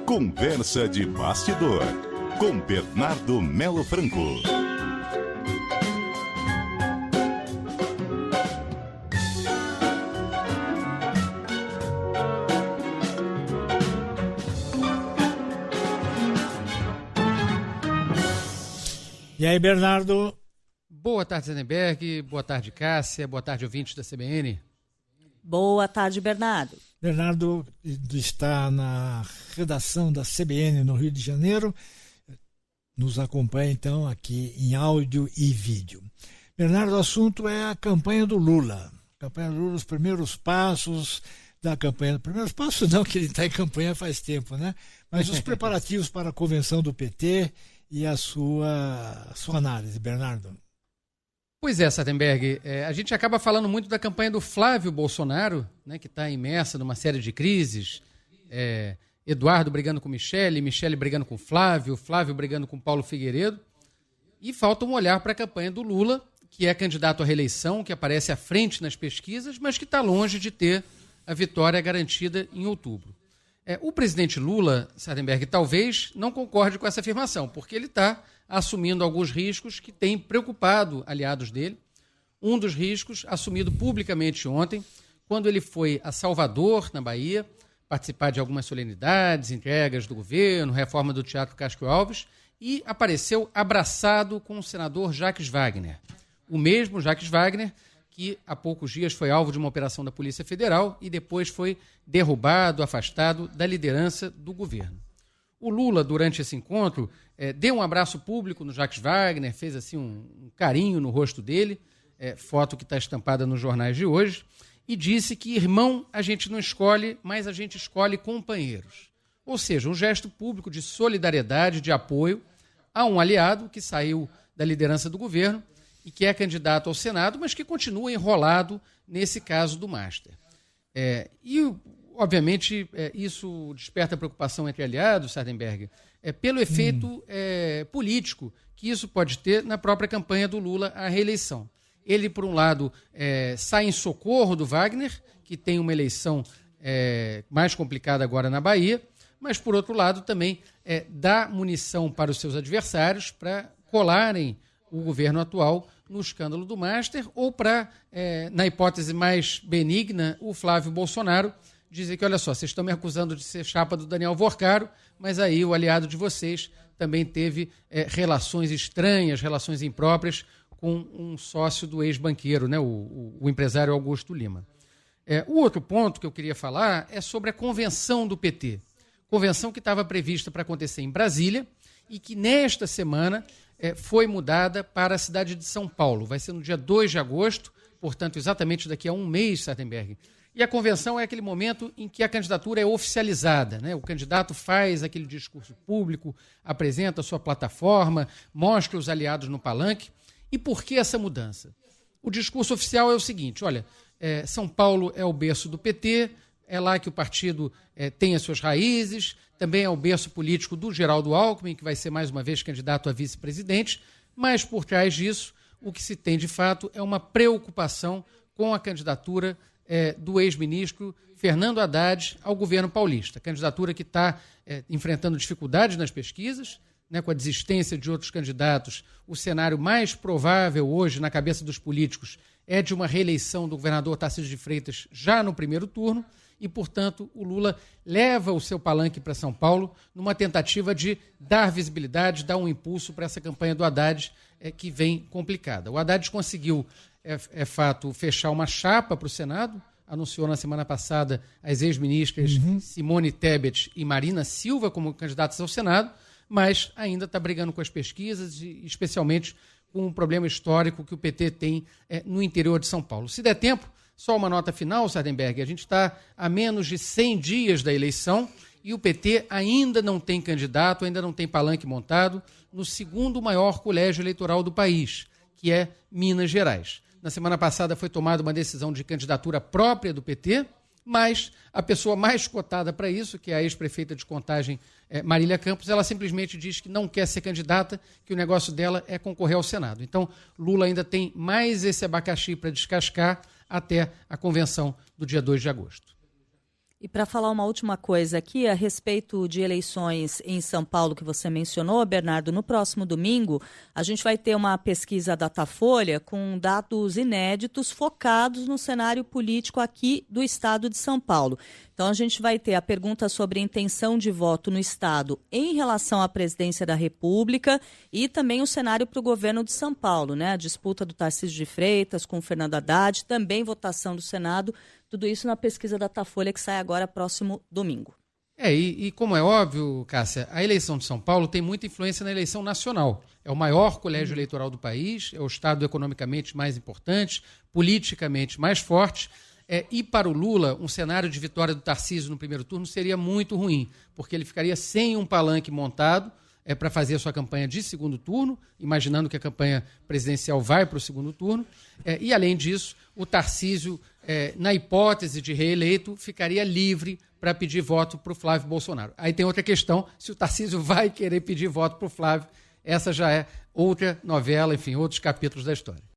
Conversa de bastidor, com Bernardo Melo Franco. E aí, Bernardo? Boa tarde, Zenenberg. Boa tarde, Cássia. Boa tarde, ouvintes da CBN. Boa tarde, Bernardo. Bernardo está na redação da CBN no Rio de Janeiro. Nos acompanha, então, aqui em áudio e vídeo. Bernardo, o assunto é a campanha do Lula. A campanha do Lula, os primeiros passos da campanha. Primeiros passos não, que ele está em campanha faz tempo, né? Mas os preparativos para a convenção do PT e a sua análise, Bernardo. Pois é, Sartenberg, a gente acaba falando muito da campanha do Flávio Bolsonaro, né, que está imersa numa série de crises, Eduardo brigando com Michele brigando com Flávio brigando com Paulo Figueiredo, e falta um olhar para a campanha do Lula, que é candidato à reeleição, que aparece à frente nas pesquisas, mas que está longe de ter a vitória garantida em outubro. O presidente Lula, Sartenberg, talvez não concorde com essa afirmação, porque ele está assumindo alguns riscos que têm preocupado aliados dele. Um dos riscos, assumido publicamente ontem, quando ele foi a Salvador, na Bahia, participar de algumas solenidades, entregas do governo, reforma do Teatro Castro Alves, e apareceu abraçado com o senador Jacques Wagner. O mesmo Jacques Wagner que há poucos dias foi alvo de uma operação da Polícia Federal e depois foi derrubado, afastado da liderança do governo. O Lula, durante esse encontro, deu um abraço público no Jacques Wagner, fez assim um carinho no rosto dele, foto que está estampada nos jornais de hoje, e disse que irmão a gente não escolhe, mas a gente escolhe companheiros. Ou seja, um gesto público de solidariedade, de apoio a um aliado que saiu da liderança do governo e que é candidato ao Senado, mas que continua enrolado nesse caso do Master. Obviamente, isso desperta preocupação entre aliados, Sartenberg, pelo efeito político que isso pode ter na própria campanha do Lula à reeleição. Ele, por um lado, sai em socorro do Wagner, que tem uma eleição mais complicada agora na Bahia, mas, por outro lado, também dá munição para os seus adversários para colarem o governo atual no escândalo do Master ou para, na hipótese mais benigna, o Flávio Bolsonaro dizer que, olha só, vocês estão me acusando de ser chapa do Daniel Worcaro, mas aí o aliado de vocês também teve relações estranhas, relações impróprias com um sócio do ex-banqueiro, né, o empresário Augusto Lima. O outro ponto que eu queria falar é sobre a convenção do PT. Convenção que estava prevista para acontecer em Brasília e que nesta semana foi mudada para a cidade de São Paulo. Vai ser no dia 2 de agosto, portanto, exatamente daqui a um mês, Sartenberg. E a convenção é aquele momento em que a candidatura é oficializada, né? O candidato faz aquele discurso público, apresenta a sua plataforma, mostra os aliados no palanque. E por que essa mudança? O discurso oficial é o seguinte, olha, São Paulo é o berço do PT, é lá que o partido tem as suas raízes, também é o berço político do Geraldo Alckmin, que vai ser mais uma vez candidato a vice-presidente, mas por trás disso, o que se tem de fato é uma preocupação com a candidatura do ex-ministro Fernando Haddad ao governo paulista. Candidatura que está enfrentando dificuldades nas pesquisas, né, com a desistência de outros candidatos. O cenário mais provável hoje na cabeça dos políticos é de uma reeleição do governador Tarcísio de Freitas já no primeiro turno e, portanto, o Lula leva o seu palanque para São Paulo numa tentativa de dar visibilidade, dar um impulso para essa campanha do Haddad que vem complicada. O Haddad conseguiu, é fato, fechar uma chapa para o Senado, anunciou na semana passada as ex-ministras Simone Tebet e Marina Silva como candidatas ao Senado, mas ainda está brigando com as pesquisas e especialmente com um problema histórico que o PT tem no interior de São Paulo. Se der tempo, só uma nota final, Sartenberg, a gente está a menos de 100 dias da eleição e o PT ainda não tem candidato, ainda não tem palanque montado no segundo maior colégio eleitoral do país, que é Minas Gerais. Na semana passada foi tomada uma decisão de candidatura própria do PT, mas a pessoa mais cotada para isso, que é a ex-prefeita de Contagem, Marília Campos, ela simplesmente diz que não quer ser candidata, que o negócio dela é concorrer ao Senado. Então, Lula ainda tem mais esse abacaxi para descascar até a convenção do dia 2 de agosto. E para falar uma última coisa aqui a respeito de eleições em São Paulo que você mencionou, Bernardo, no próximo domingo a gente vai ter uma pesquisa Datafolha com dados inéditos focados no cenário político aqui do estado de São Paulo. Então a gente vai ter a pergunta sobre a intenção de voto no estado em relação à presidência da República e também o cenário para o governo de São Paulo, né? A disputa do Tarcísio de Freitas com o Fernando Haddad, também votação do Senado. Tudo isso na pesquisa Datafolha que sai agora próximo domingo. E como é óbvio, Cássia, a eleição de São Paulo tem muita influência na eleição nacional. É o maior colégio eleitoral do país, é o estado economicamente mais importante, politicamente mais forte. E para o Lula, um cenário de vitória do Tarcísio no primeiro turno seria muito ruim, porque ele ficaria sem um palanque montado para fazer a sua campanha de segundo turno, imaginando que a campanha presidencial vai para o segundo turno. E, além disso, o Tarcísio, na hipótese de reeleito, ficaria livre para pedir voto para o Flávio Bolsonaro. Aí tem outra questão, se o Tarcísio vai querer pedir voto para o Flávio, essa já é outra novela, enfim, outros capítulos da história.